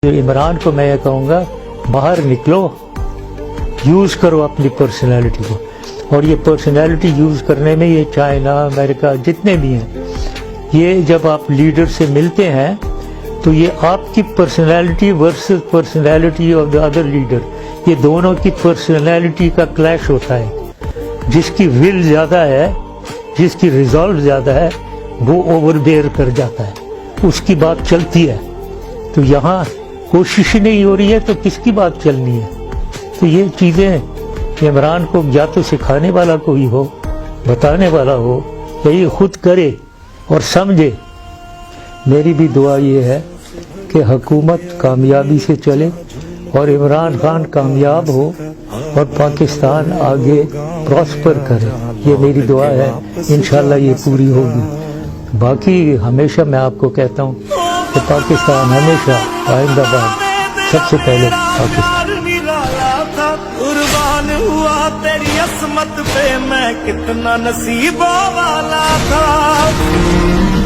इमरान को मैं ये कहूँगा, बाहर निकलो, यूज़ करो अपनी पर्सनैलिटी को। और ये पर्सनैलिटी यूज़ करने में ये चाइना, अमेरिका जितने भी हैं, ये जब आप लीडर से मिलते हैं तो ये आपकी personality versus personality of the other leader, ये दोनों की पर्सनैलिटी का क्लैश होता है। जिसकी विल ज़्यादा है, जिसकी रिजॉल्व ज़्यादा है, वो ओवर बेयर कर जाता है, उसकी बात चलती है। तो यहाँ कोशिश ही नहीं हो रही है तो किसकी बात चलनी है? तो ये चीज़ें इमरान को या तो सिखाने वाला कोई हो, बताने वाला हो, या ये खुद करे और समझे। मेरी भी दुआ ये है कि हुकूमत कामयाबी से चले और इमरान खान कामयाब हो और पाकिस्तान आगे प्रॉस्पर करे, ये मेरी दुआ है। इंशाल्लाह ये पूरी होगी। बाकी हमेशा मैं आपको कहता हूँ कि पाकिस्तान हमेशा आइंदाबाद, सबसे पहले पाकिस्तान। कुर्बान हुआ तेरी असमत पे, मैं कितना नसीबों वाला था।